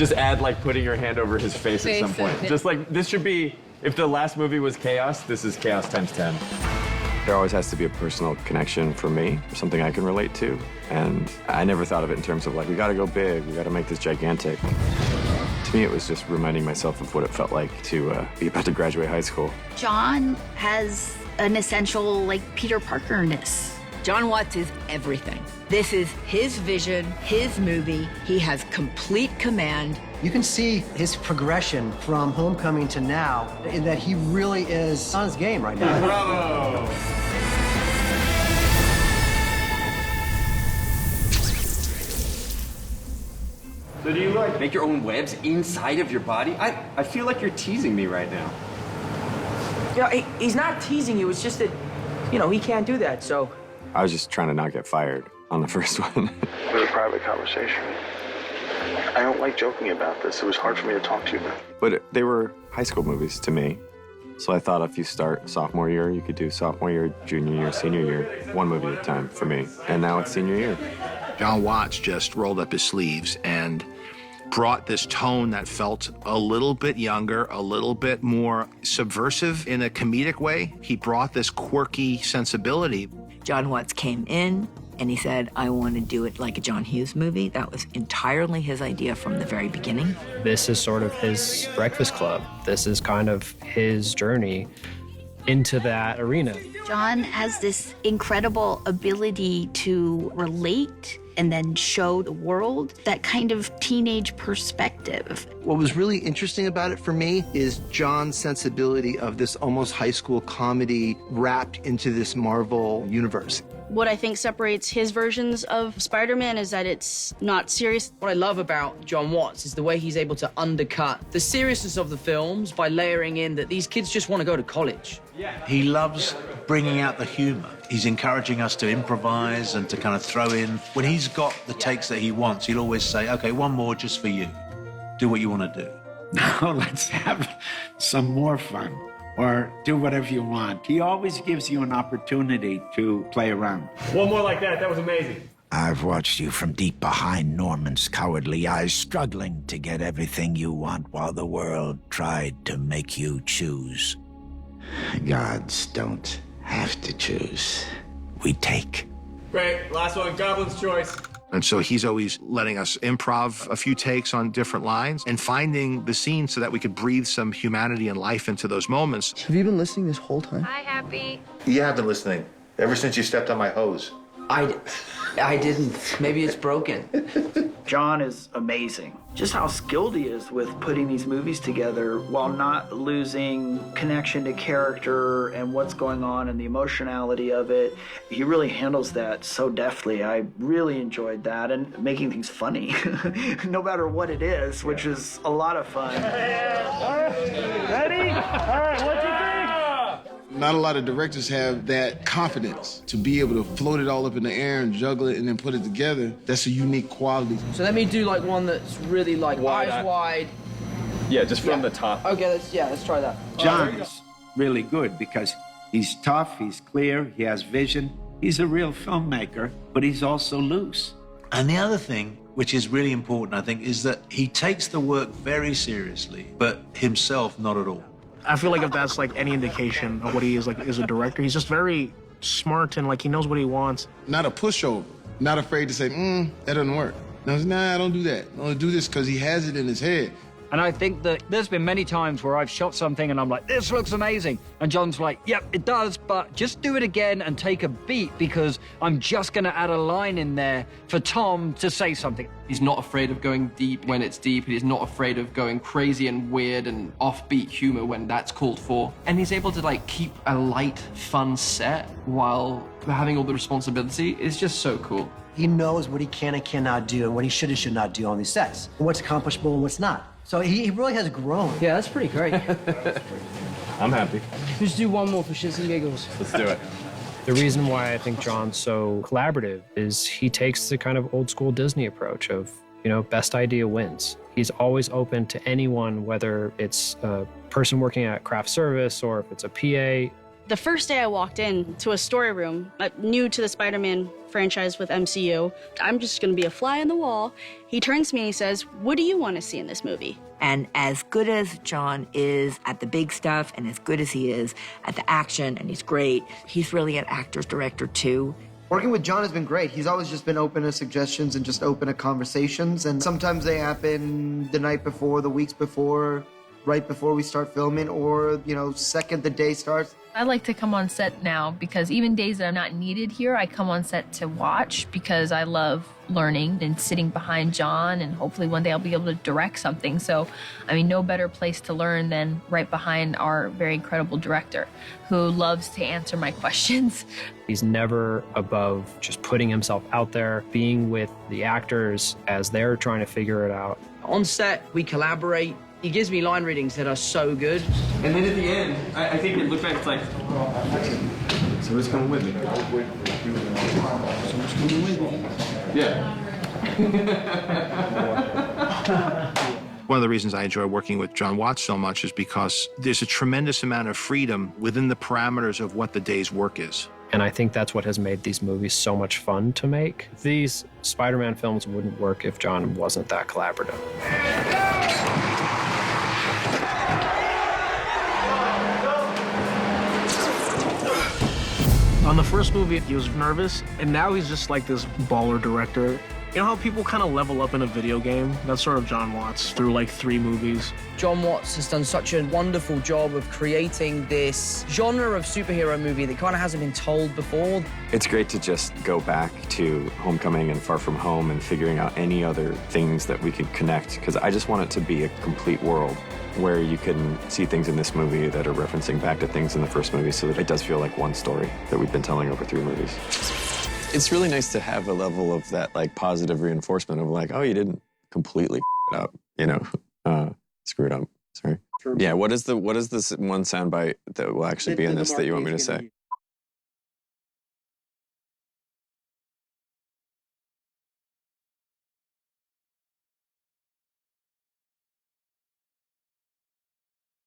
Just add like putting your hand over his face at some point. Just like, this should be, if the last movie was chaos, this is chaos times 10. There always has to be a personal connection for me, something I can relate to. And I never thought of it in terms of like, we gotta go big, we gotta make this gigantic. To me, it was just reminding myself of what it felt like to be about to graduate high school. John has an essential, like, Peter Parker-ness. Jon Watts is everything. This is his vision, his movie. He has complete command. You can see his progression from Homecoming to now, in that he really is on his game right now. Bravo! So do you, like, make your own webs inside of your body? I feel like you're teasing me right now. Yeah, he's not teasing you. It's just that, you know, he can't do that, so. I was just trying to not get fired on the first one. It was a private conversation. I don't like joking about this. It was hard for me to talk to you about. But they were high school movies to me. So I thought if you start sophomore year, you could do sophomore year, junior year, senior year, one movie at a time for me. And now it's senior year. Jon Watts just rolled up his sleeves and brought this tone that felt a little bit younger, a little bit more subversive in a comedic way. He brought this quirky sensibility. Jon Watts came in and he said, I want to do it like a John Hughes movie. That was entirely his idea from the very beginning. This is sort of his Breakfast Club. This is kind of his journey into that arena. John has this incredible ability to relate and then show the world that kind of teenage perspective. What was really interesting about it for me is John's sensibility of this almost high school comedy wrapped into this Marvel universe. What I think separates his versions of Spider-Man is that it's not serious. What I love about Jon Watts is the way he's able to undercut the seriousness of the films by layering in that these kids just want to go to college. He loves bringing out the humor. He's encouraging us to improvise and to kind of throw in. When he's got the takes that he wants, he'll always say, okay, one more just for you. Do what you want to do. Now let's have some more fun, or do whatever you want. He always gives you an opportunity to play around. One more like that. That was amazing. I've watched you from deep behind Norman's cowardly eyes, struggling to get everything you want while the world tried to make you choose. Gods don't have to choose. We take. Great. Last one, Goblin's choice. And so he's always letting us improv a few takes on different lines and finding the scene so that we could breathe some humanity and life into those moments. Have you been listening this whole time? Hi, Happy. You have been listening ever since you stepped on my hose. I didn't. Maybe it's broken. Jon is amazing. Just how skilled he is with putting these movies together while not losing connection to character and what's going on and the emotionality of it. He really handles that so deftly. I really enjoyed that, and making things funny, no matter what it is, which is a lot of fun. Ready? All right, what do you think? Not a lot of directors have that confidence to be able to float it all up in the air and juggle it and then put it together. That's a unique quality. So let me do like one that's really like eyes wide. Yeah, just from the top. Okay, let's try that. Jon's really good because he's tough, he's clear, he has vision. He's a real filmmaker, but he's also loose. And the other thing, which is really important, I think, is that he takes the work very seriously, but himself not at all. I feel like if that's like any indication of what he is like as a director, he's just very smart and like he knows what he wants. Not a pushover. Not afraid to say, that doesn't work. No, nah, I don't do that. I don't do this because he has it in his head. And I think that there's been many times where I've shot something and I'm like, this looks amazing. And Jon's like, yep, it does, but just do it again and take a beat because I'm just going to add a line in there for Tom to say something. He's not afraid of going deep when it's deep. He's not afraid of going crazy and weird and offbeat humor when that's called for. And he's able to like keep a light, fun set while having all the responsibility. It's just so cool. He knows what he can and cannot do and what he should and should not do on these sets, and what's accomplishable and what's not. So he really has grown. Yeah, that's pretty great. I'm happy. Let's do one more for shits and giggles. Let's do it. The reason why I think Jon's so collaborative is he takes the kind of old school Disney approach of, best idea wins. He's always open to anyone, whether it's a person working at craft service or if it's a PA. The first day I walked in to a story room, new to the Spider-Man franchise with MCU, I'm just gonna be a fly on the wall. He turns to me and he says, "What do you want to see in this movie?" And as good as John is at the big stuff and as good as he is at the action, and he's great, he's really an actor's director too. Working with John has been great. He's always just been open to suggestions and just open to conversations. And sometimes they happen the night before, the weeks before, right before we start filming, or, second the day starts. I like to come on set now because even days that I'm not needed here, I come on set to watch because I love learning and sitting behind John, and hopefully one day I'll be able to direct something. So, no better place to learn than right behind our very incredible director who loves to answer my questions. He's never above just putting himself out there, being with the actors as they're trying to figure it out. On set, we collaborate. He gives me line readings that are so good. And then at the end, I think it looked back, it's like, so who's coming with me? Someone's coming with me. Yeah. One of the reasons I enjoy working with Jon Watts so much is because there's a tremendous amount of freedom within the parameters of what the day's work is. And I think that's what has made these movies so much fun to make. These Spider-Man films wouldn't work if Jon wasn't that collaborative. On the first movie, he was nervous, and now he's just like this baller director. You know how people kind of level up in a video game? That's sort of Jon Watts through like 3 movies. Jon Watts has done such a wonderful job of creating this genre of superhero movie that kind of hasn't been told before. It's great to just go back to Homecoming and Far From Home and figuring out any other things that we could connect, because I just want it to be a complete world where you can see things in this movie that are referencing back to things in the first movie, so that it does feel like one story that we've been telling over 3 movies. It's really nice to have a level of that positive reinforcement of oh, you didn't completely it up, screw it up. Sorry. Yeah, what is this one soundbite that will actually be in this that you want me to say?